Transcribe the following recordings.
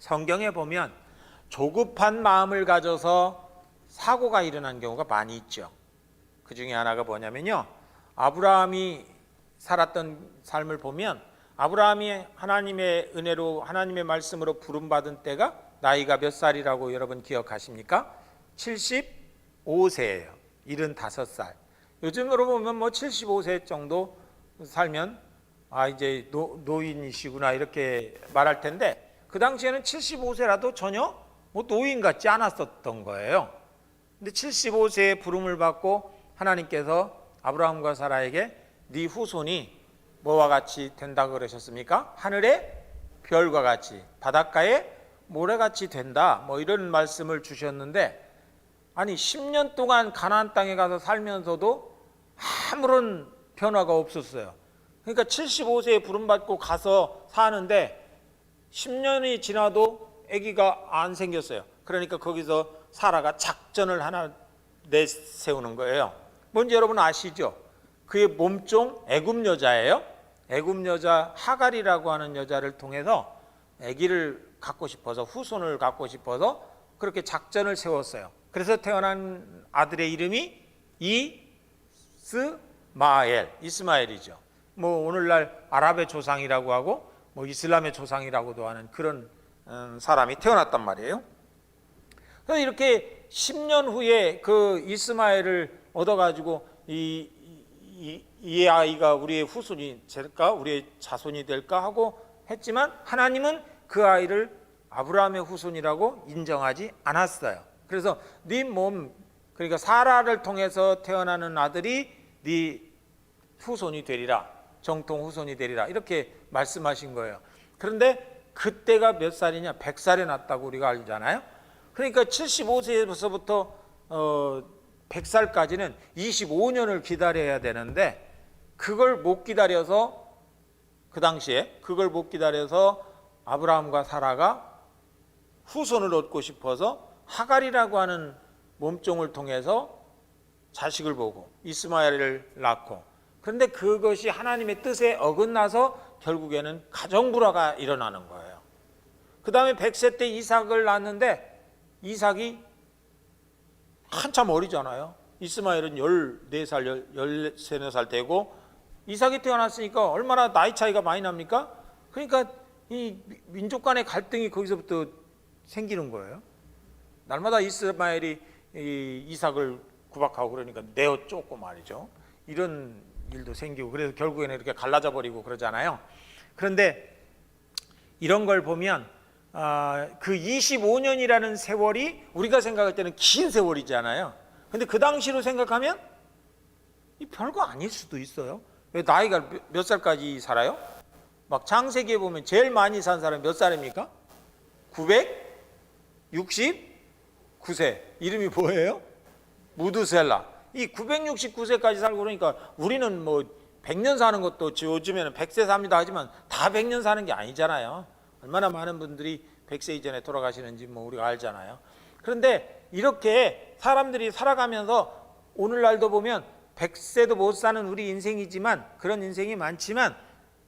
성경에 보면 조급한 마음을 가져서 사고가 일어난 경우가 많이 있죠. 그 중에 하나가 뭐냐면요, 아브라함이 살았던 삶을 보면 아브라함이 하나님의 은혜로 하나님의 말씀으로 부름받은 때가 나이가 몇 살이라고 여러분 기억하십니까? 75세예요. 75살. 요즘으로 보면 뭐 75세 정도 살면 이제 노인이시구나 이렇게 말할 텐데, 그 당시에는 75세라도 전혀 뭐 노인 같지 않았었던 거예요. 근데 75세의 부름을 받고 하나님께서 아브라함과 사라에게 네 후손이 뭐와 같이 된다고 그러셨습니까? 하늘의 별과 같이, 바닷가의 모래같이 된다, 뭐 이런 말씀을 주셨는데, 아니 10년 동안 가나안 땅에 가서 살면서도 아무런 변화가 없었어요. 그러니까 75세에 부름받고 가서 사는데 10년이 지나도 아기가 안 생겼어요. 그러니까 거기서 사라가 작전을 하나 내세우는 거예요. 뭔지 여러분 아시죠? 그의 몸종 애굽 여자예요. 애굽 여자 하갈이라고 하는 여자를 통해서 아기를 갖고 싶어서, 후손을 갖고 싶어서 그렇게 작전을 세웠어요. 그래서 태어난 아들의 이름이 이스마엘이죠. 뭐 오늘날 아랍의 조상이라고 하고 뭐 이슬람의 조상이라고도 하는 그런 사람이 태어났단 말이에요. 그래서 이렇게 10년 후에 그 이스마엘을 얻어가지고 이 아이가 우리의 후손이 될까, 우리의 자손이 될까 하고 했지만 하나님은 그 아이를 아브라함의 후손이라고 인정하지 않았어요. 그래서 네 몸, 그러니까 사라를 통해서 태어나는 아들이 네 후손이 되리라, 정통 후손이 되리라, 이렇게 말씀하신 거예요. 그런데 그때가 몇 살이냐? 100살에 났다고 우리가 알잖아요. 그러니까 75세에서부터 100살까지는 25년을 기다려야 되는데, 그걸 못 기다려서, 그 당시에 그걸 못 기다려서 아브라함과 사라가 후손을 얻고 싶어서 하갈이라고 하는 몸종을 통해서 자식을 보고 이스마엘을 낳고, 그런데 그것이 하나님의 뜻에 어긋나서 결국에는 가정불화가 일어나는 거예요. 그 다음에 100세 때 이삭을 낳았는데 이삭이 한참 어리잖아요. 이스마엘은 14살, 13살 되고, 이삭이 태어났으니까 얼마나 나이 차이가 많이 납니까? 그러니까 이 민족 간의 갈등이 거기서부터 생기는 거예요. 날마다 이스마엘이 이삭을 구박하고 그러니까 내어 쫓고 말이죠. 이런 일도 생기고, 그래서 결국에는 이렇게 갈라져 버리고 그러잖아요. 그런데 이런 걸 보면 그 25년이라는 세월이 우리가 생각할 때는 긴 세월이잖아요. 근데 그 당시로 생각하면 이 별거 아닐 수도 있어요. 왜 나이가 몇 살까지 살아요? 막 창세기에 보면 제일 많이 산 사람이 몇 살입니까? 969세. 이름이 뭐예요? 무드셀라. 이 969세까지 살고, 그러니까 우리는 뭐 100년 사는 것도 요즘에는 100세 삽니다 하지만 다 100년 사는 게 아니잖아요. 얼마나 많은 분들이 100세 이전에 돌아가시는지 뭐 우리가 알잖아요. 그런데 이렇게 사람들이 살아가면서 오늘날도 보면 100세도 못 사는 우리 인생이지만, 그런 인생이 많지만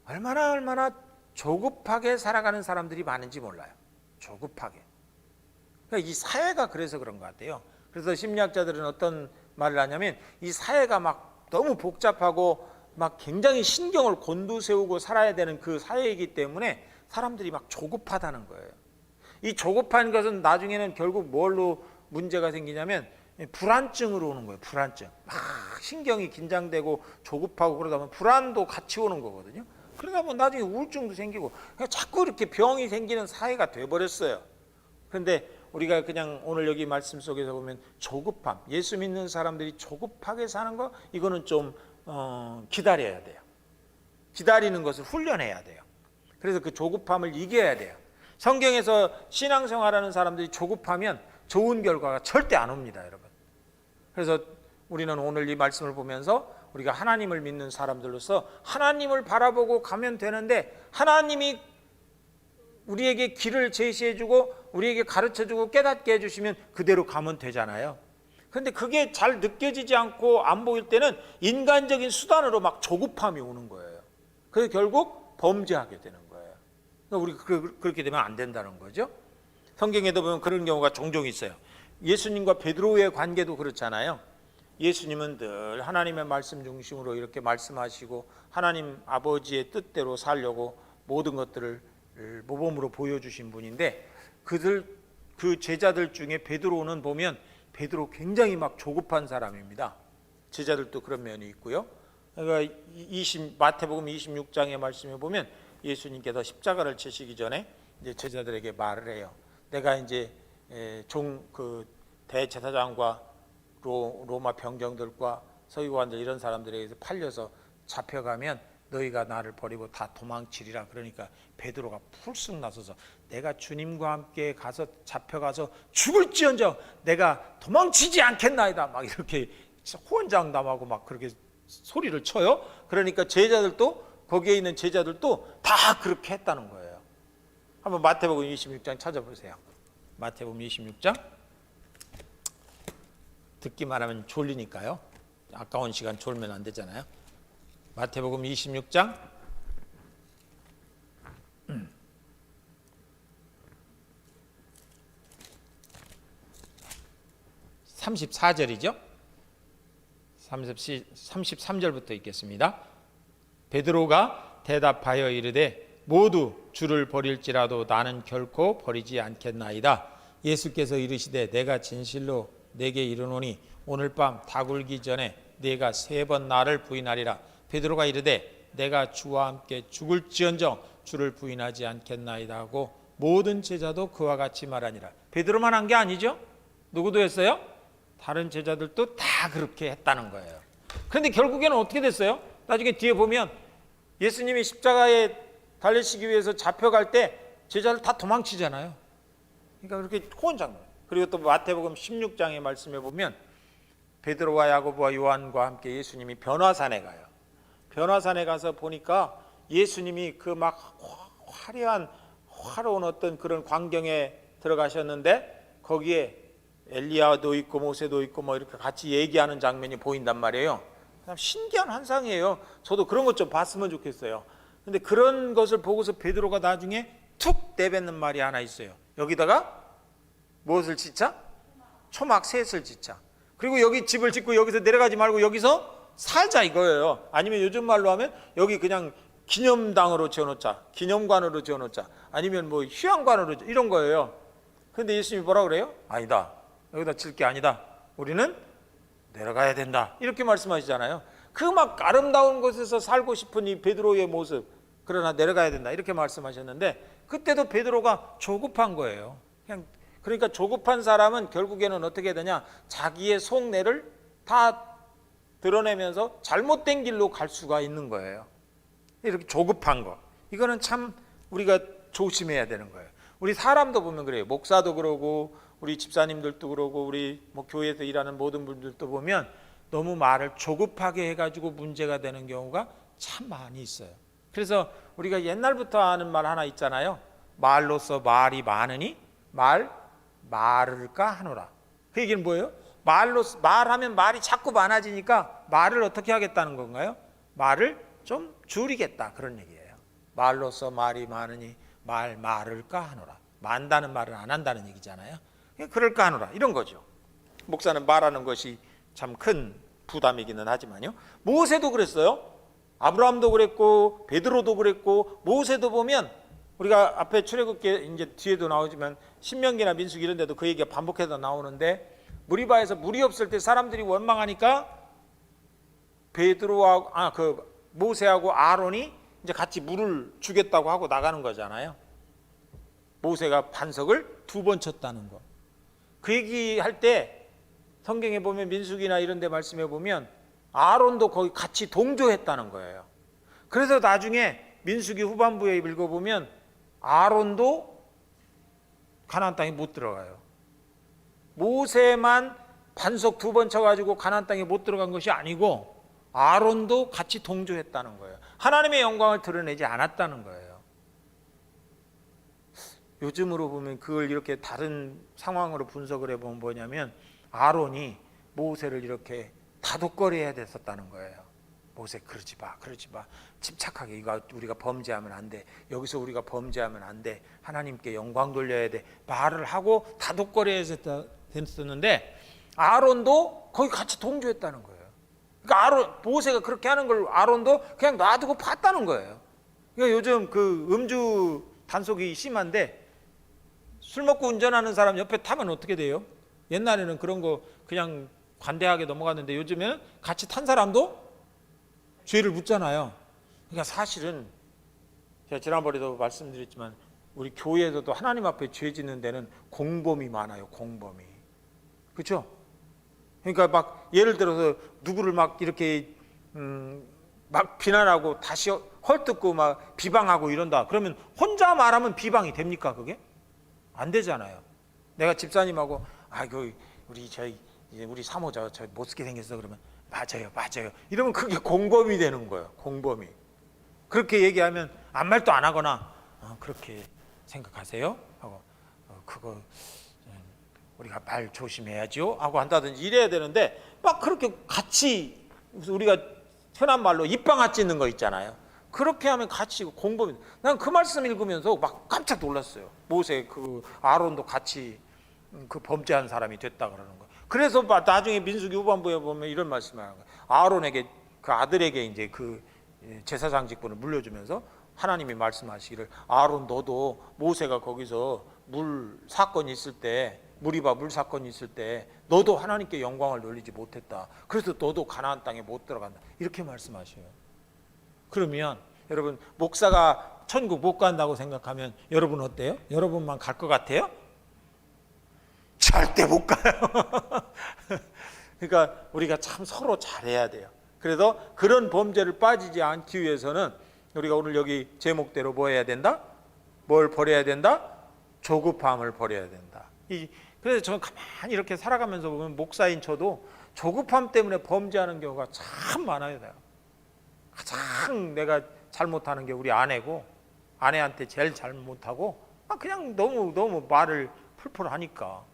얼마나 조급하게 살아가는 사람들이 많은지 몰라요. 조급하게. 그러니까 이 사회가 그래서 그런 것 같아요. 그래서 심리학자들은 어떤 말을 하냐면, 이 사회가 막 너무 복잡하고 막 굉장히 신경을 곤두세우고 살아야 되는 그 사회이기 때문에 사람들이 막 조급하다는 거예요. 이 조급한 것은 나중에는 결국 뭘로 문제가 생기냐면 불안증으로 오는 거예요. 불안증. 막 신경이 긴장되고 조급하고 그러다 보면 불안도 같이 오는 거거든요. 그러다 보면 나중에 우울증도 생기고 자꾸 이렇게 병이 생기는 사회가 돼버렸어요. 그런데 우리가 그냥 오늘 여기 말씀 속에서 보면 조급함, 예수 믿는 사람들이 조급하게 사는 거, 이거는 좀 기다려야 돼요. 기다리는 것을 훈련해야 돼요. 그래서 그 조급함을 이겨야 돼요. 성경에서 신앙생활하는 사람들이 조급하면 좋은 결과가 절대 안 옵니다, 여러분. 그래서 우리는 오늘 이 말씀을 보면서 우리가 하나님을 믿는 사람들로서 하나님을 바라보고 가면 되는데, 하나님이 우리에게 길을 제시해주고 우리에게 가르쳐주고 깨닫게 해주시면 그대로 가면 되잖아요. 그런데 그게 잘 느껴지지 않고 안 보일 때는 인간적인 수단으로 막 조급함이 오는 거예요. 그래서 결국 범죄하게 되는 거예요. 우리 그렇게 되면 안 된다는 거죠. 성경에도 보면 그런 경우가 종종 있어요. 예수님과 베드로의 관계도 그렇잖아요. 예수님은 늘 하나님의 말씀 중심으로 이렇게 말씀하시고 하나님 아버지의 뜻대로 살려고 모든 것들을 모범으로 보여주신 분인데, 그 제자들 중에 베드로는 보면 베드로 굉장히 막 조급한 사람입니다. 제자들도 그런 면이 있고요. 그러니까 마태복음 26장의 말씀에 보면 예수님께서 십자가를 지시기 전에 이제 제자들에게 말을 해요. 내가 이제 그 대제사장과 로마 병정들과 서기관들 이런 사람들에게서 팔려서 잡혀가면 너희가 나를 버리고 다 도망치리라. 그러니까 베드로가 풀쑥 나서서 내가 주님과 함께 가서 잡혀가서 죽을지언정 내가 도망치지 않겠나이다, 막 이렇게 호언장담하고 막 그렇게 소리를 쳐요. 그러니까 제자들도, 거기에 있는 제자들도 다 그렇게 했다는 거예요. 한번 마태복음 26장 찾아보세요. 마태복음 26장. 듣기만 하면 졸리니까요. 아까운 시간 졸면 안 되잖아요. 마태복음 26장 34절이죠. 33절부터 읽겠습니다. 베드로가 대답하여 이르되 모두 주를 버릴지라도 나는 결코 버리지 않겠나이다. 예수께서 이르시되 내가 진실로 내게 이르노니 오늘 밤 다굴기 전에 네가 3번 나를 부인하리라. 베드로가 이르되 내가 주와 함께 죽을지언정 주를 부인하지 않겠나이다 하고 모든 제자도 그와 같이 말하니라. 베드로만 한 게 아니죠. 누구도 했어요? 다른 제자들도 다 그렇게 했다는 거예요. 그런데 결국에는 어떻게 됐어요? 나중에 뒤에 보면 예수님이 십자가에 달리시기 위해서 잡혀갈 때 제자들 다 도망치잖아요. 그러니까 그렇게 호언장담. 그리고 또 마태복음 16장의 말씀에 보면 베드로와 야고보와 요한과 함께 예수님이 변화산에 가요. 변화산에 가서 보니까 예수님이 그 막 화려한 화려운 어떤 그런 광경에 들어가셨는데 거기에 엘리야도 있고 모세도 있고 뭐 이렇게 같이 얘기하는 장면이 보인단 말이에요. 신기한 환상이에요. 저도 그런 것 좀 봤으면 좋겠어요. 근데 그런 것을 보고서 베드로가 나중에 툭 내뱉는 말이 하나 있어요. 여기다가 무엇을 짓자? 초막셋을 짓자. 그리고 여기 집을 짓고 여기서 내려가지 말고 여기서 살자 이거예요. 아니면 요즘 말로 하면 여기 그냥 기념당으로 지어놓자, 기념관으로 지어놓자, 아니면 뭐 휴양관으로 이런 거예요. 근데 예수님이 뭐라 그래요? 아니다, 여기다 질 게 아니다, 우리는 내려가야 된다, 이렇게 말씀하시잖아요. 그 막 아름다운 곳에서 살고 싶은 이 베드로의 모습, 그러나 내려가야 된다 이렇게 말씀하셨는데 그때도 베드로가 조급한 거예요. 그러니까 조급한 사람은 결국에는 어떻게 되냐, 자기의 속내를 다 드러내면서 잘못된 길로 갈 수가 있는 거예요. 이렇게 조급한 거, 이거는 참 우리가 조심해야 되는 거예요. 우리 사람도 보면 그래요. 목사도 그러고 우리 집사님들도 그러고 우리 뭐 교회에서 일하는 모든 분들도 보면 너무 말을 조급하게 해가지고 문제가 되는 경우가 참 많이 있어요. 그래서 우리가 옛날부터 아는 말 하나 있잖아요. 말로써 말이 많으니 말을까 하노라. 그 얘기는 뭐예요? 말하면 말이 자꾸 많아지니까 말을 어떻게 하겠다는 건가요? 말을 좀 줄이겠다, 그런 얘기예요. 말로써 말이 많으니 말을까 하노라. 많다는 말은 안 한다는 얘기잖아요. 그럴까 하노라, 이런 거죠. 목사는 말하는 것이 참 큰 부담이기는 하지만요. 모세도 그랬어요. 아브라함도 그랬고 베드로도 그랬고 모세도 보면 우리가 앞에 출애굽기 이제 뒤에도 나오지만 신명기나 민수기 이런 데도 그 얘기가 반복해서 나오는데, 무리바에서 물이 없을 때 사람들이 원망하니까 베드로하고 모세하고 아론이 이제 같이 물을 주겠다고 하고 나가는 거잖아요. 모세가 반석을 2번 쳤다는 거. 그 얘기할 때 성경에 보면 민수기나 이런 데 말씀해 보면 아론도 거기 같이 동조했다는 거예요. 그래서 나중에 민수기 후반부에 읽어보면 아론도 가나안 땅에 못 들어가요. 모세만 반석 2번 쳐가지고 가나안 땅에 못 들어간 것이 아니고 아론도 같이 동조했다는 거예요. 하나님의 영광을 드러내지 않았다는 거예요. 요즘으로 보면 그걸 이렇게 다른 상황으로 분석을 해보면 뭐냐면 아론이 모세를 이렇게 다독거려야 됐었다는 거예요. 모세 그러지 마, 그러지 마. 침착하게, 이거 우리가 범죄하면 안 돼. 여기서 우리가 범죄하면 안 돼. 하나님께 영광 돌려야 돼. 말을 하고 다독거려했었는데 아론도 거기 같이 동조했다는 거예요. 그러니까 모세가 그렇게 하는 걸 아론도 그냥 놔두고 봤다는 거예요. 그러니까 요즘 그 음주 단속이 심한데 술 먹고 운전하는 사람 옆에 타면 어떻게 돼요? 옛날에는 그런 거 그냥 관대하게 넘어갔는데 요즘에는 같이 탄 사람도 죄를 묻잖아요. 그러니까 사실은 제가 지난번에도 말씀드렸지만 우리 교회에서도 하나님 앞에 죄 짓는 데는 공범이 많아요. 공범이. 그렇죠? 그러니까 막 예를 들어서 누구를 막 이렇게 막 비난하고 다시 헐뜯고 막 비방하고 이런다. 그러면 혼자 말하면 비방이 됩니까? 그게? 안 되잖아요. 내가 집사님하고 우리 사모 저 못쓰게 생겼어 그러면 맞아요. 이러면 그게 공범이 되는 거예요. 공범이. 그렇게 얘기하면 아무 말도 안 하거나 그렇게 생각하세요? 하고 그거 우리가 말 조심해야죠 하고 한다든지 이래야 되는데 막 그렇게 같이 우리가 흔한 말로 입방아 찢는 거 있잖아요. 그렇게 하면 같이 공범이. 난 그 말씀 읽으면서 막 깜짝 놀랐어요. 모세 그 아론도 같이 그 범죄한 사람이 됐다 그러는 거예요. 그래서 나중에 민수기 후반부에 보면 이런 말씀을 하는 거예요. 아론에게 그 아들에게 이제 그 제사장 직분을 물려주면서 하나님이 말씀하시기를 아론 너도 모세가 거기서 물 사건이 있을 때 무리바 물 사건이 있을 때 너도 하나님께 영광을 돌리지 못했다. 그래서 너도 가나안 땅에 못 들어간다. 이렇게 말씀하셔요. 그러면 여러분 목사가 천국 못 간다고 생각하면 여러분 어때요? 여러분만 갈 것 같아요? 절대 못 가요. 그러니까 우리가 참 서로 잘해야 돼요. 그래서 그런 범죄를 빠지지 않기 위해서는 우리가 오늘 여기 제목대로 뭐 해야 된다? 뭘 버려야 된다? 조급함을 버려야 된다. 그래서 저는 가만히 이렇게 살아가면서 보면 목사인 저도 조급함 때문에 범죄하는 경우가 참 많아요. 가장 내가 잘못하는 게 우리 아내고 아내한테 제일 잘못하고 그냥 너무 말을 풀풀 하니까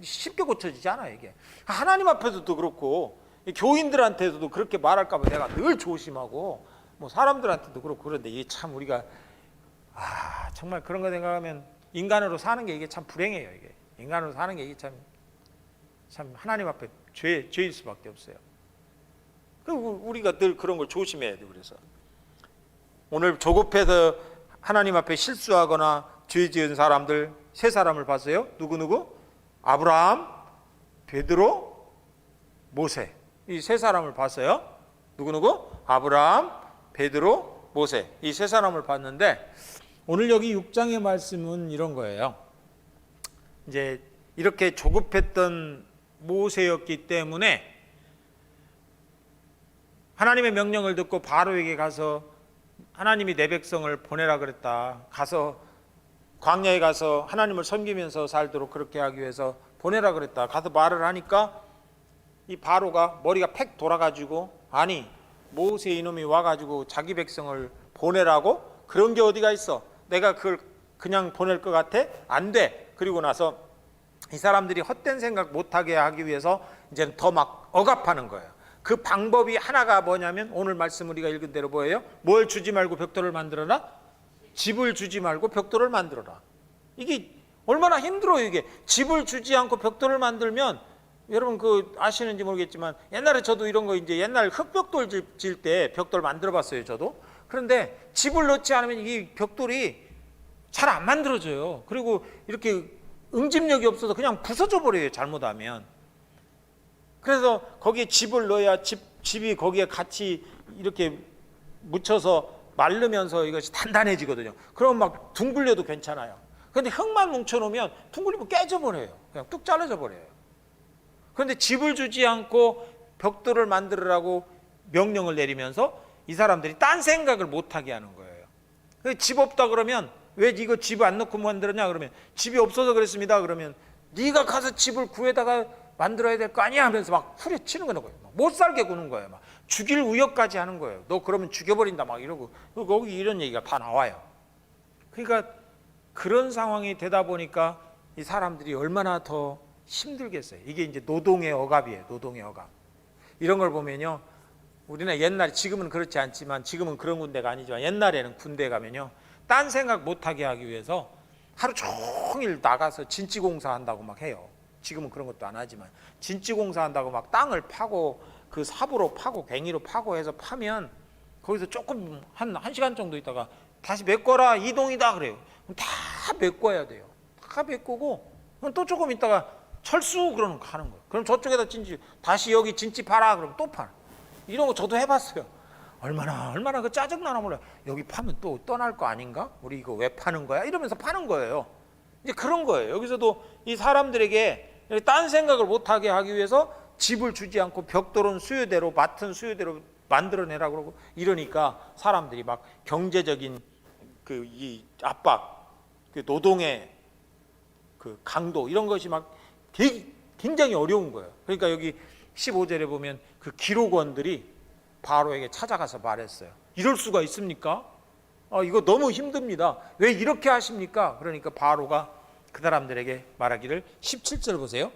쉽게 고쳐지지 않아요. 이게 하나님 앞에서도 그렇고 교인들한테도 그렇게 말할까 봐 내가 늘 조심하고 뭐 사람들한테도 그렇고 그런데 이게 참 우리가 정말 그런 거 생각하면 인간으로 사는 게 이게 참 불행해요. 이게 인간으로 사는 게 이게 참 하나님 앞에 죄일 수밖에 없어요. 그리고 우리가 늘 그런 걸 조심해야 돼. 그래서 오늘 조급해서 하나님 앞에 실수하거나 죄 지은 사람들 세 사람을 봤어요. 누구? 아브라함, 베드로, 모세. 이 세 사람을 봤어요. 누구? 아브라함, 베드로, 모세. 이 세 사람을 봤는데 오늘 여기 6장의 말씀은 이런 거예요. 이제 이렇게 조급했던 모세였기 때문에 하나님의 명령을 듣고 바로에게 가서 하나님이 내 백성을 보내라 그랬다. 가서 광야에 가서 하나님을 섬기면서 살도록 그렇게 하기 위해서 보내라 그랬다. 가서 말을 하니까 이 바로가 머리가 팩 돌아가지고 아니 모세 이놈이 와가지고 자기 백성을 보내라고? 그런 게 어디가 있어? 내가 그걸 그냥 보낼 것 같아? 안 돼. 그리고 나서 이 사람들이 헛된 생각 못하게 하기 위해서 이제 더 막 억압하는 거예요. 그 방법이 하나가 뭐냐면 오늘 말씀 우리가 읽은 대로 뭐예요? 뭘 주지 말고 벽돌을 만들어라? 집을 주지 말고 벽돌을 만들어라. 이게 얼마나 힘들어요. 이게 집을 주지 않고 벽돌을 만들면 여러분 그 아시는지 모르겠지만 옛날에 저도 이런 거 이제 옛날 흙벽돌 질 때 벽돌 만들어 봤어요. 저도. 그런데 집을 넣지 않으면 이 벽돌이 잘 안 만들어져요. 그리고 이렇게 응집력이 없어서 그냥 부서져 버려요. 잘못하면. 그래서 거기에 집을 넣어야 집이 거기에 같이 이렇게 묻혀서 마르면서 이것이 단단해지거든요. 그럼 막 둥글려도 괜찮아요. 그런데 흙만 뭉쳐놓으면 둥글리면 깨져버려요. 그냥 뚝 잘라져 버려요. 그런데 집을 주지 않고 벽돌을 만들으라고 명령을 내리면서 이 사람들이 딴 생각을 못하게 하는 거예요. 집 없다 그러면 왜 이거 집 안 넣고 만들었냐 그러면 집이 없어서 그랬습니다. 그러면 네가 가서 집을 구해다가 만들어야 될 거 아니야 하면서 막 후려치는 거예요. 못 살게 구는 거예요. 막 죽일 우역까지 하는 거예요. 너 그러면 죽여버린다 막 이러고 거기 이런 얘기가 다 나와요. 그러니까 그런 상황이 되다 보니까 이 사람들이 얼마나 더 힘들겠어요. 이게 이제 노동의 억압이에요. 노동의 억압. 이런 걸 보면요. 우리는 옛날에, 지금은 그렇지 않지만, 지금은 그런 군대가 아니지만 옛날에는 군대 가면요, 딴 생각 못하게 하기 위해서 하루 종일 나가서 진지공사 한다고 막 해요. 지금은 그런 것도 안 하지만 진지공사 한다고 막 땅을 파고 그 삽으로 파고 괭이로 파고 해서 파면 거기서 조금 한 시간 정도 있다가 다시 메꿔라, 이동이다 그래요. 그럼 다 메꿔야 돼요. 다 메꾸고 또 조금 있다가 철수 그러는 거 하는 거예요. 그럼 저쪽에다 진지, 다시 여기 진지 파라 그러면 또 파. 이런 거 저도 해봤어요. 얼마나 그 짜증나나 몰라요. 여기 파면 또 떠날 거 아닌가? 우리 이거 왜 파는 거야? 이러면서 파는 거예요. 이제 그런 거예요. 여기서도 이 사람들에게 딴 생각을 못하게 하기 위해서 집을 주지 않고 벽돌은 수요대로, 맡은 수요대로 만들어내라 그러고 이러니까 사람들이 막 경제적인 그 이 압박, 그 노동의 그 강도, 이런 것이 막 굉장히 어려운 거예요. 그러니까 여기 15절에 보면 그 기록원들이 바로에게 찾아가서 말했어요. 이럴 수가 있습니까? 이거 너무 힘듭니다. 왜 이렇게 하십니까? 그러니까 바로가 그 사람들에게 말하기를, 17절 보세요.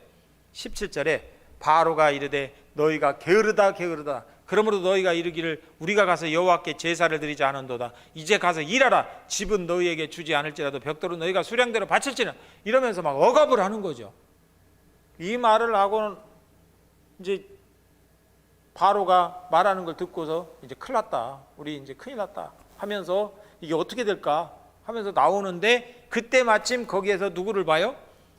17절에 바로가 이르되 너희가 게으르다 게으르다. 그러므로 너희가 이르기를 우리가 가서 여호와께 제사를 드리지 않은도다. 이제 가서 일하라. 집은 너희에게 주지 않을지라도 벽돌은 너희가 수량대로 바칠지는, 이러면서 막 억압을 하는 거죠. 이 말을 하고는 이제 바로가 말하는 걸 듣고서 이제 큰일 났다, 우리 이제 큰일 났다 하면서 이게 어떻게 될까 하면서 나오는데, 그때 마침 거기에서 누구를 봐요?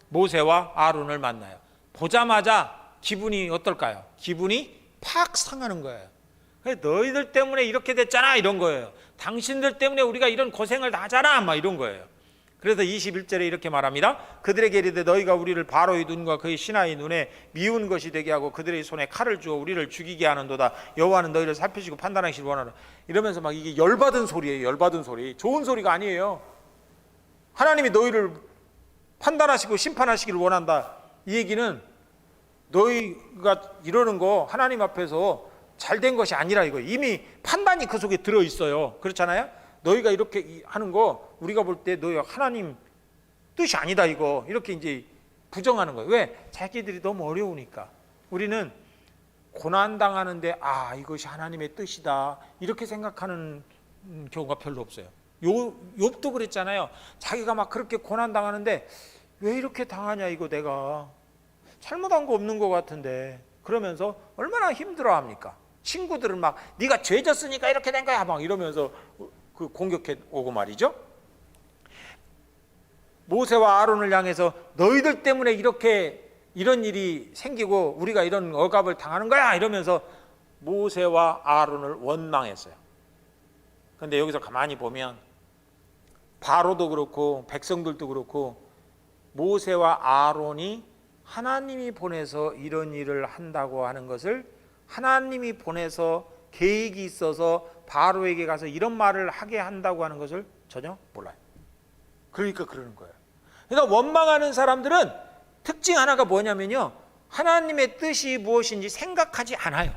모세와 아론을 만나요. 보자마자 기분이 어떨까요? 기분이 팍 상하는 거예요. 너희들 때문에 이렇게 됐잖아, 이런 거예요. 당신들 때문에 우리가 이런 고생을 다 하잖아, 막 이런 거예요. 그래서 21절에 이렇게 말합니다. 그들에게 이르되 너희가 우리를 바로의 눈과 그의 신하의 눈에 미운 것이 되게 하고 그들의 손에 칼을 주어 우리를 죽이게 하는도다. 여호와는 너희를 살피시고 판단하시길 원하노라. 이러면서 막 이게 열받은 소리예요. 열받은 소리. 좋은 소리가 아니에요. 하나님이 너희를 판단하시고 심판하시기를 원한다. 이 얘기는 너희가 이러는 거 하나님 앞에서 잘된 것이 아니라 이거, 이미 판단이 그 속에 들어있어요. 그렇잖아요. 너희가 이렇게 하는 거 우리가 볼 때 너희 하나님 뜻이 아니다, 이거 이렇게 이제 부정하는 거예요. 왜? 자기들이 너무 어려우니까. 우리는 고난당하는데 이것이 하나님의 뜻이다 이렇게 생각하는 경우가 별로 없어요. 욥도 그랬잖아요. 자기가 막 그렇게 고난당하는데 왜 이렇게 당하냐, 이거 내가 잘못한 거 없는 것 같은데, 그러면서 얼마나 힘들어합니까? 친구들은 막 네가 죄졌으니까 이렇게 된 거야 막 이러면서 그 공격해 오고 말이죠. 모세와 아론을 향해서 너희들 때문에 이렇게 이런 일이 생기고 우리가 이런 억압을 당하는 거야 이러면서 모세와 아론을 원망했어요. 그런데 여기서 가만히 보면 바로도 그렇고 백성들도 그렇고 모세와 아론이 하나님이 보내서 이런 일을 한다고 하는 것을, 하나님이 보내서 계획이 있어서 바로에게 가서 이런 말을 하게 한다고 하는 것을 전혀 몰라요. 그러니까 그러는 거예요. 그러니까 원망하는 사람들은 특징 하나가 뭐냐면요, 하나님의 뜻이 무엇인지 생각하지 않아요.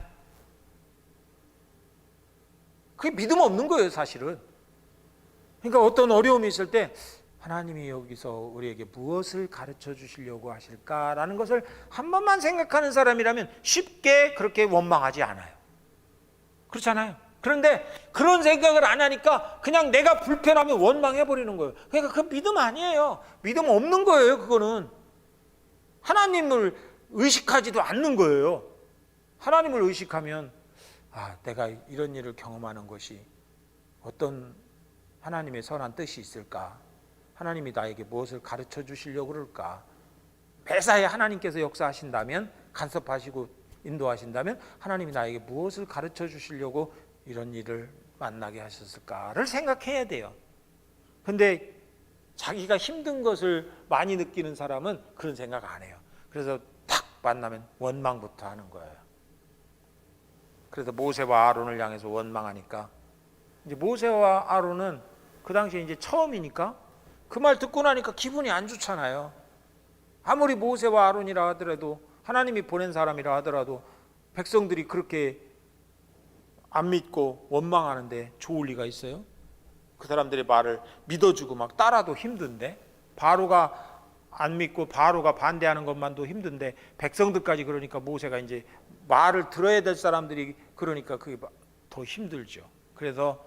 그게 믿음 없는 거예요, 사실은. 그러니까 어떤 어려움이 있을 때 하나님이 여기서 우리에게 무엇을 가르쳐 주시려고 하실까라는 것을 한 번만 생각하는 사람이라면 쉽게 그렇게 원망하지 않아요. 그렇잖아요. 그런데 그런 생각을 안 하니까 그냥 내가 불편하면 원망해버리는 거예요. 그러니까 그 믿음 아니에요. 믿음 없는 거예요. 그거는 하나님을 의식하지도 않는 거예요. 하나님을 의식하면 내가 이런 일을 경험하는 것이 어떤 하나님의 선한 뜻이 있을까? 하나님이 나에게 무엇을 가르쳐 주시려고 그럴까? 매사에 하나님께서 역사하신다면, 간섭하시고 인도하신다면 하나님이 나에게 무엇을 가르쳐 주시려고 이런 일을 만나게 하셨을까를 생각해야 돼요. 근데 자기가 힘든 것을 많이 느끼는 사람은 그런 생각 안 해요. 그래서 탁 만나면 원망부터 하는 거예요. 그래서 모세와 아론을 향해서 원망하니까, 이제 모세와 아론은 그 당시에 이제 처음이니까 그 말 듣고 나니까 기분이 안 좋잖아요. 아무리 모세와 아론이라 하더라도, 하나님이 보낸 사람이라 하더라도 백성들이 그렇게 안 믿고 원망하는데 좋을 리가 있어요? 그 사람들의 말을 믿어주고 막 따라도 힘든데, 바로가 안 믿고 바로가 반대하는 것만도 힘든데 백성들까지 그러니까 모세가 이제 말을 들어야 될 사람들이 그러니까 그게 더 힘들죠. 그래서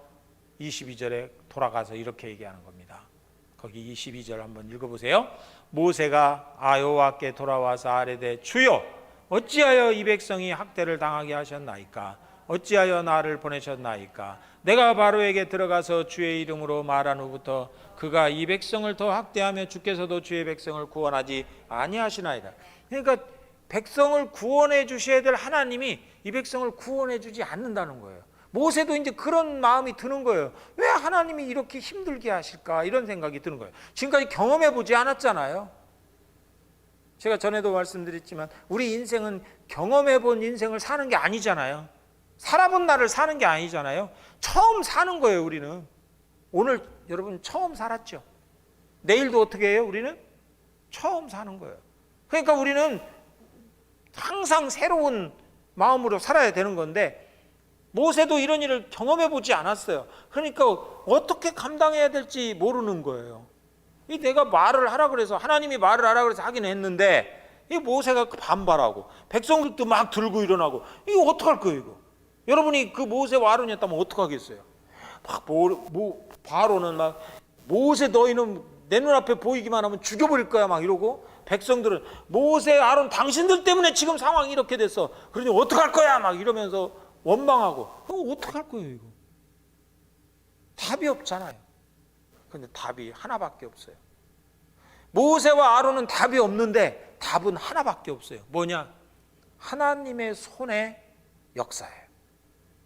22절에 돌아가서 이렇게 얘기하는 겁니다. 거기 22절 한번 읽어보세요. 모세가 여호와께 돌아와서 아뢰되 주여 어찌하여 이 백성이 학대를 당하게 하셨나이까? 어찌하여 나를 보내셨나이까? 내가 바로에게 들어가서 주의 이름으로 말한 후부터 그가 이 백성을 더 학대하며 주께서도 주의 백성을 구원하지 아니하시나이다. 그러니까 백성을 구원해 주셔야 될 하나님이 이 백성을 구원해 주지 않는다는 거예요. 모세도 이제 그런 마음이 드는 거예요. 왜 하나님이 이렇게 힘들게 하실까? 이런 생각이 드는 거예요. 지금까지 경험해 보지 않았잖아요. 제가 전에도 말씀드렸지만 우리 인생은 경험해 본 인생을 사는 게 아니잖아요. 살아본 날을 사는 게 아니잖아요. 처음 사는 거예요. 우리는 오늘 여러분 처음 살았죠. 내일도 어떻게 해요? 우리는 처음 사는 거예요. 그러니까 우리는 항상 새로운 마음으로 살아야 되는 건데 모세도 이런 일을 경험해 보지 않았어요. 그러니까 어떻게 감당해야 될지 모르는 거예요. 이 내가 말을 하라 그래서 하나님이 말을 하라 그래서 하긴 했는데 이 모세가 반발하고 백성들도 막 들고 일어나고 이거 어떡할 거예요 이거. 여러분이 그 모세와 아론이었다면 어떡하겠어요. 막 바로는 막 모세 너희는 내 눈앞에 보이기만 하면 죽여버릴 거야 막 이러고 백성들은 모세 아론 당신들 때문에 지금 상황이 이렇게 됐어. 그러니 어떡할 거야 막 이러면서 원망하고 어떡할 거예요 이거. 답이 없잖아요. 그런데 답이 하나밖에 없어요. 모세와 아론은 답이 없는데 답은 하나밖에 없어요. 뭐냐? 하나님의 손의 역사예요.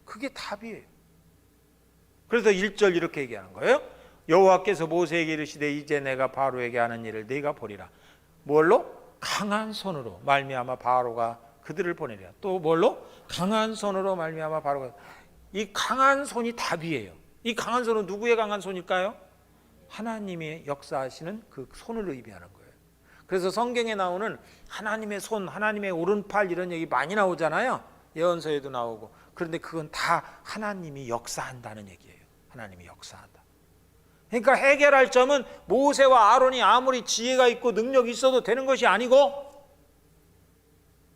그게 답이에요. 그래서 1절 이렇게 얘기하는 거예요. 여호와께서 모세에게 이르시되 이제 내가 바로에게 하는 일을 네가 보리라. 뭘로? 강한 손으로 말미암아 바로가 그들을 보내리라. 또 뭘로? 강한 손으로 말미암아 바로가. 이 강한 손이 답이에요. 이 강한 손은 누구의 강한 손일까요? 하나님의 역사하시는 그 손을 의미하는 거예요. 그래서 성경에 나오는 하나님의 손, 하나님의 오른팔 이런 얘기 많이 나오잖아요. 예언서에도 나오고. 그런데 그건 다 하나님이 역사한다는 얘기예요. 하나님이 역사한다. 그러니까 해결할 점은 모세와 아론이 아무리 지혜가 있고 능력이 있어도 되는 것이 아니고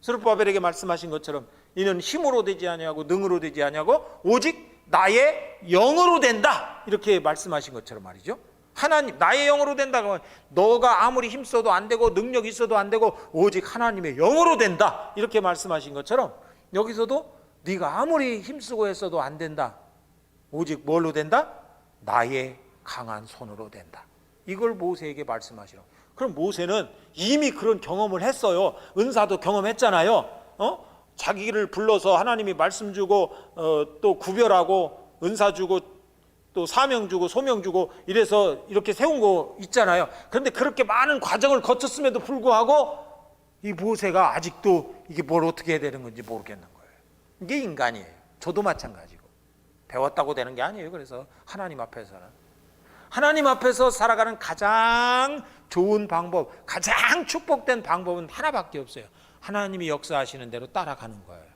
스룹바벨에게 말씀하신 것처럼 이는 힘으로 되지 아니하고 능으로 되지 아니하고 오직 나의 영으로 된다. 이렇게 말씀하신 것처럼 말이죠. 하나님 나의 영으로 된다고 하면 너가 아무리 힘써도 안 되고 능력 있어도 안 되고 오직 하나님의 영으로 된다. 이렇게 말씀하신 것처럼 여기서도 네가 아무리 힘쓰고 했어도 안 된다. 오직 뭘로 된다? 나의 강한 손으로 된다. 이걸 모세에게 말씀하시라고. 그럼 모세는 이미 그런 경험을 했어요. 은사도 경험했잖아요. 자기를 불러서 하나님이 말씀 주고 또 구별하고 은사 주고 또 사명 주고 소명 주고 이래서 이렇게 세운 거 있잖아요. 그런데 그렇게 많은 과정을 거쳤음에도 불구하고 이 모세가 아직도 이게 뭘 어떻게 해야 되는 건지 모르겠는 거예요. 이게 인간이에요. 저도 마찬가지고 배웠다고 되는 게 아니에요. 그래서 하나님 앞에서 살아가는 가장 좋은 방법, 가장 축복된 방법은 하나밖에 없어요. 하나님이 역사하시는 대로 따라가는 거예요.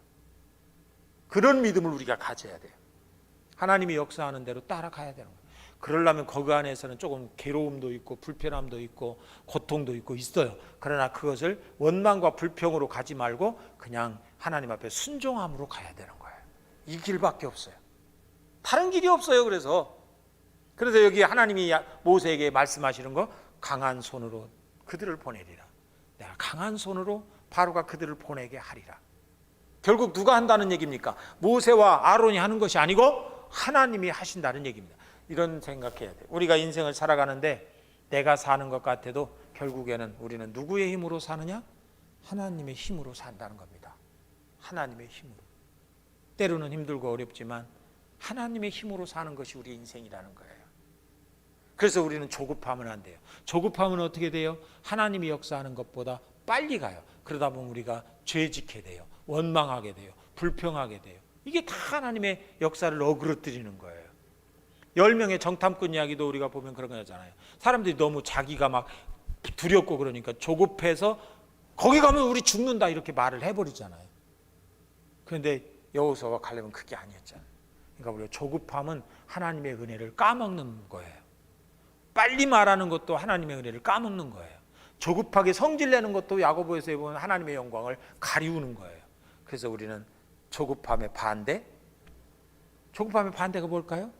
그런 믿음을 우리가 가져야 돼요. 하나님이 역사하는 대로 따라가야 되는 거예요. 그러려면 거기 안에서는 조금 괴로움도 있고 불편함도 있고 고통도 있고 있어요. 그러나 그것을 원망과 불평으로 가지 말고 그냥 하나님 앞에 순종함으로 가야 되는 거예요. 이 길밖에 없어요. 다른 길이 없어요. 그래서 여기 하나님이 모세에게 말씀하시는 거 강한 손으로 그들을 보내리라. 내가 강한 손으로 바로가 그들을 보내게 하리라. 결국 누가 한다는 얘기입니까? 모세와 아론이 하는 것이 아니고 하나님이 하신다는 얘기입니다. 이런 생각해야 돼요. 우리가 인생을 살아가는데 내가 사는 것 같아도 결국에는 우리는 누구의 힘으로 사느냐? 하나님의 힘으로 산다는 겁니다. 하나님의 힘으로. 때로는 힘들고 어렵지만 하나님의 힘으로 사는 것이 우리 인생이라는 거예요. 그래서 우리는 조급하면 안 돼요. 조급하면 어떻게 돼요? 하나님이 역사하는 것보다 빨리 가요. 그러다 보면 우리가 죄짓게 돼요. 원망하게 돼요. 불평하게 돼요. 이게 다 하나님의 역사를 어그러뜨리는 거예요. 10명의 정탐꾼 이야기도 우리가 보면 그런 거잖아요. 사람들이 너무 자기가 막 두렵고 그러니까 조급해서 거기 가면 우리 죽는다 이렇게 말을 해버리잖아요. 그런데 여호수아와 갈렙은 그게 아니었잖아요. 그러니까 우리가 조급함은 하나님의 은혜를 까먹는 거예요. 빨리 말하는 것도 하나님의 은혜를 까먹는 거예요. 조급하게 성질내는 것도 야고보에서 보면 하나님의 영광을 가리우는 거예요. 그래서 우리는 조급함의 반대, 조급함의 반대가 뭘까요?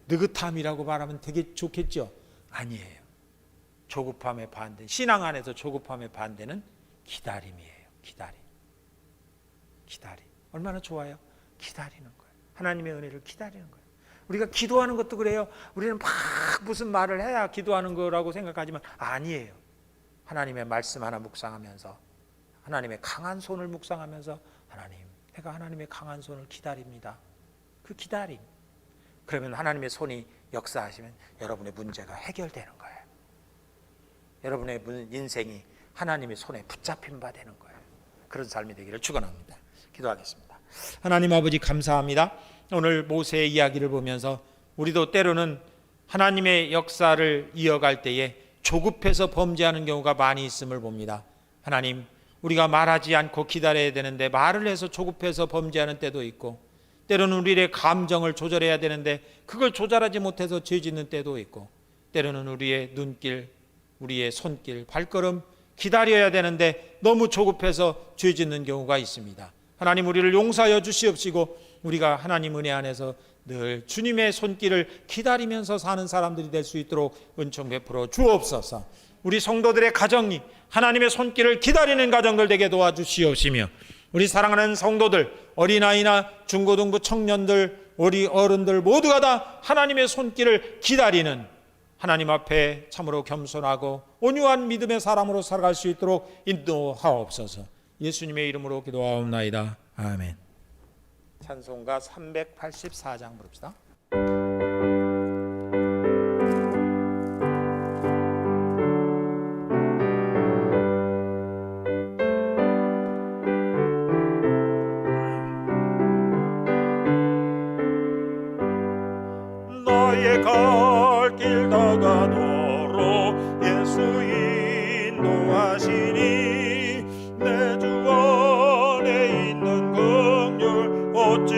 느긋함이라고 말하면 되게 좋겠죠? 아니에요. 조급함의 반대, 신앙 안에서 조급함의 반대는 기다림이에요. 기다림. 얼마나 좋아요? 기다리는 거예요. 하나님의 은혜를 기다리는 거예요. 우리가 기도하는 것도 그래요. 우리는 막 무슨 말을 해야 기도하는 거라고 생각하지만 아니에요. 하나님의 말씀 하나 묵상하면서, 하나님의 강한 손을 묵상하면서, 하나님, 내가 하나님의 강한 손을 기다립니다. 그 기다림. 그러면 하나님의 손이 역사하시면 여러분의 문제가 해결되는 거예요. 여러분의 인생이 하나님의 손에 붙잡힌 바 되는 거예요. 그런 삶이 되기를 축원합니다. 기도하겠습니다. 하나님 아버지 감사합니다. 오늘 모세의 이야기를 보면서 우리도 때로는 하나님의 역사를 이어갈 때에 조급해서 범죄하는 경우가 많이 있음을 봅니다. 하나님, 우리가 말하지 않고 기다려야 되는데 말을 해서 조급해서 범죄하는 때도 있고, 때로는 우리의 감정을 조절해야 되는데 그걸 조절하지 못해서 죄 짓는 때도 있고, 때로는 우리의 눈길, 우리의 손길, 발걸음 기다려야 되는데 너무 조급해서 죄 짓는 경우가 있습니다. 하나님, 우리를 용서하여 주시옵시고 우리가 하나님 은혜 안에서 늘 주님의 손길을 기다리면서 사는 사람들이 될 수 있도록 은총 베풀어 주옵소서. 우리 성도들의 가정이 하나님의 손길을 기다리는 가정들 되게 도와주시옵시며, 우리 사랑하는 성도들, 어린아이나 중고등부 청년들, 우리 어른들 모두가 다 하나님의 손길을 기다리는, 하나님 앞에 참으로 겸손하고 온유한 믿음의 사람으로 살아갈 수 있도록 인도하옵소서. 예수님의 이름으로 기도하옵나이다. 아멘. 찬송가 384장 부릅시다. 나의 갈 길 다가도록 예수 인도하시니, 내 주 안에 있는 긍휼 어찌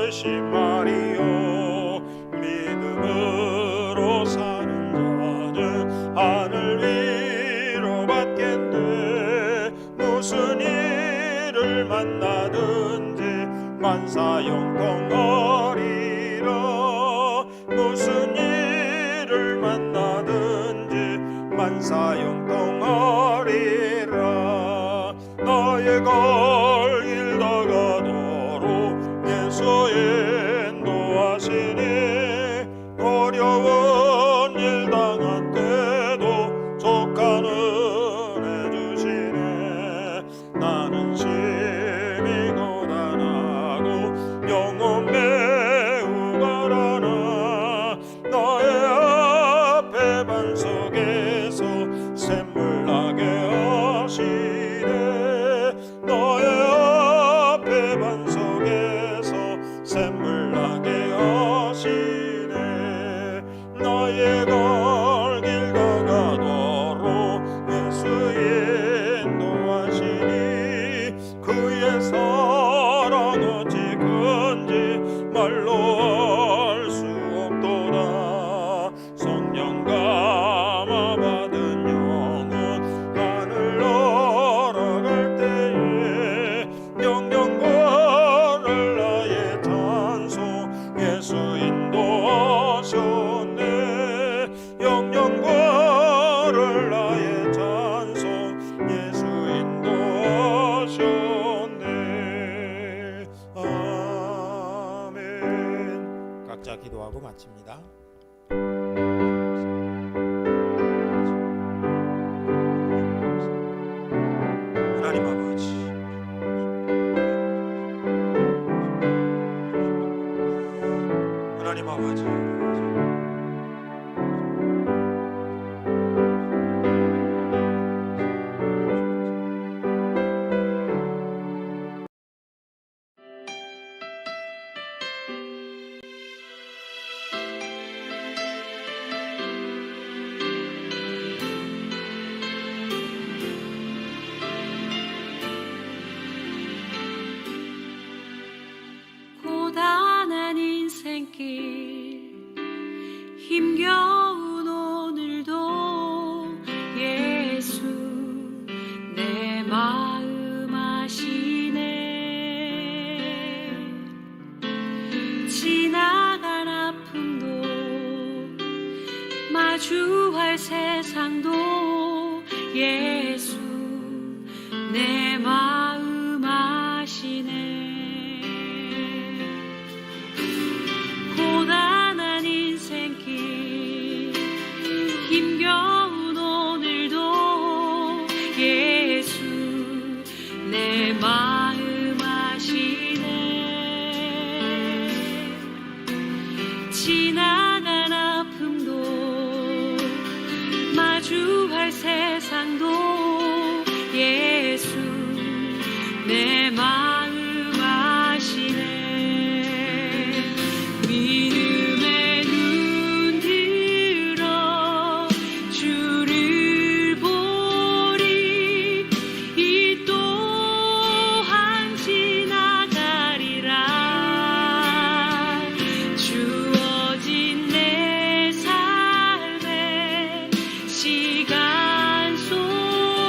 의심하리요. 믿음으로 사는 자는 하늘 위로 받겠네. 무슨 일을 만나든지 만사형통하리라. 무슨 일을 만나든지 만사형통하리라. 나의 갈 길 다가도록 예수 인도하시니, 어려운 일 당한 때도 족한 은혜 주시네. 나는 심히 고단하고 영혼 매우 가라나. 나의 앞에 반석에서 샘물 나게 하시네. 너의 앞에 반석에서 샘물 나게 하시네. 나의 갈 길 다가도록 예수 인도하시니, 그의 사랑 어찌 큰지 말로 알 수 없도다. 성령 감화 받은 영혼 하늘 날아갈 때에 영영 걸을 나의 찬송 예수 인도하셨네. 영영 걸을 나의 찬송 예수 인도하셨네. 아멘. 각자 기도하고 마칩니다. 하나님 아버지, 하나님 아버지, 마주할 세상도 예수 내 마음 아시네. 고단한 인생길 힘겨운 오늘도 예수 내 마음 아시네. 지나간 아픔도 마주할 세상도 예수 내 마음 아시네. 믿음의 눈 들어 주를 보리. 이 또한 지나가리라. 주어진 내 삶의 시간 속에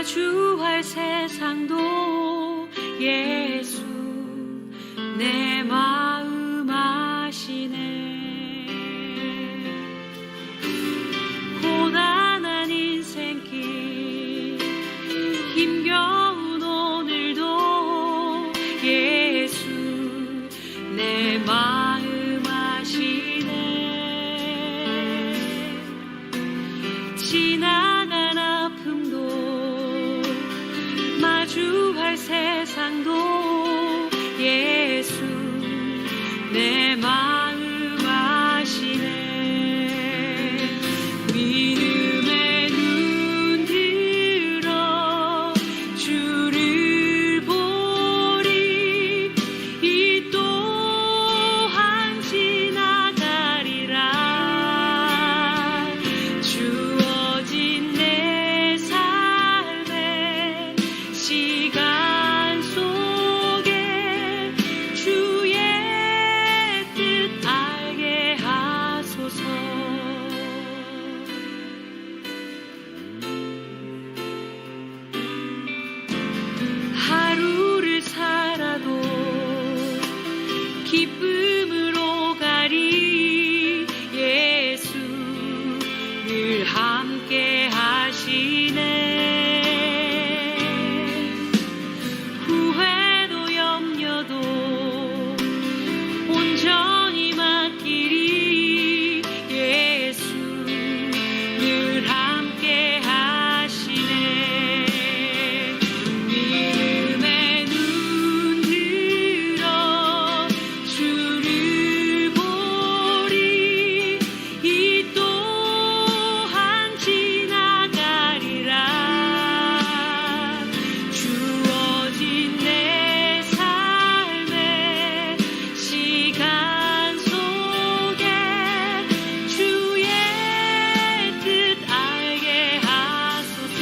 마주할 세상도 예수 내 마음 아시네. 고단한 인생길 힘겨운 오늘도 예수 내 마음 아시네. 지나간 아픔도 마주할 세상도 예수 내 마음 아시네. 믿음의 눈 들어 주를 보리. 이 또한 지나가리라. 주어진 내 삶의 시간 속에 주의 뜻 알게 하소서. 하루를 살아도 기쁨으로 가리. 예수 늘 함께 하시네. 후회도 염려도 온전히 맡기리. 예수 늘 함께 하시네. 믿음의 눈 들어 주를 보리. 이 또한 지나가리라. 주어진 내 삶의 시간 속에 주의 뜻 알게 하소서.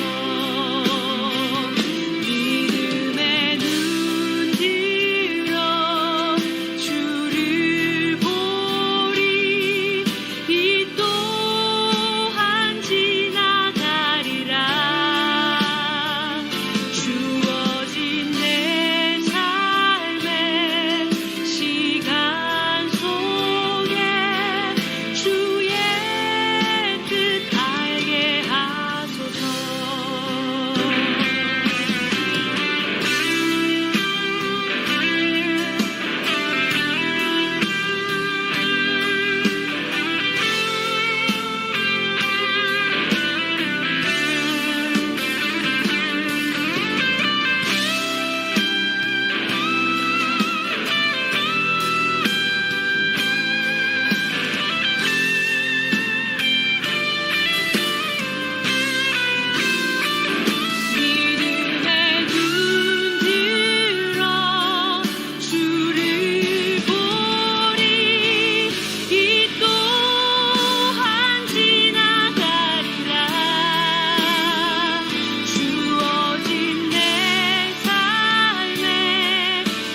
믿음의 눈 들어 주를 보리. 이 또한 지나가리라. 주어진 내 삶의 시간 속에 주의 뜻 알게 하소서. 믿음의 눈 들어 주를 보리. 이 또한 지나가리라. 주어진 내 삶의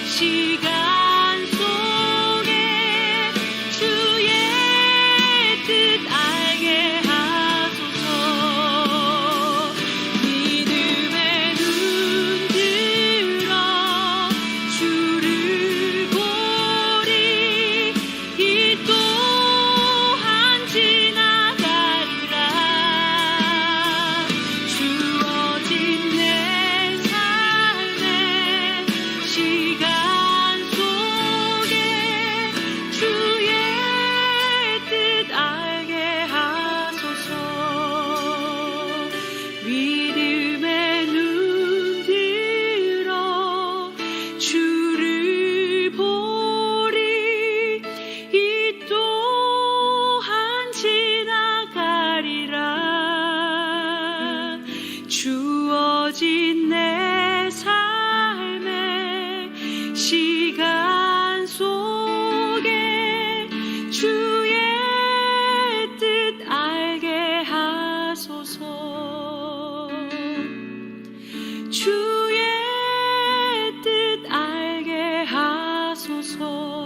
시간 속에 주의 뜻 알게 하소서. 믿음의 눈 들어 주를 보리. 이 또한 지나가리라. 주어진 내 삶의 시간 속에 주의 뜻 알게 하소서. 믿음의 눈 들어 주를 보리. 이 또한 지나가리라. 주어진 내 삶의 시간 속에 주의 뜻 알게 하소서. 주의 뜻 알게 하소서.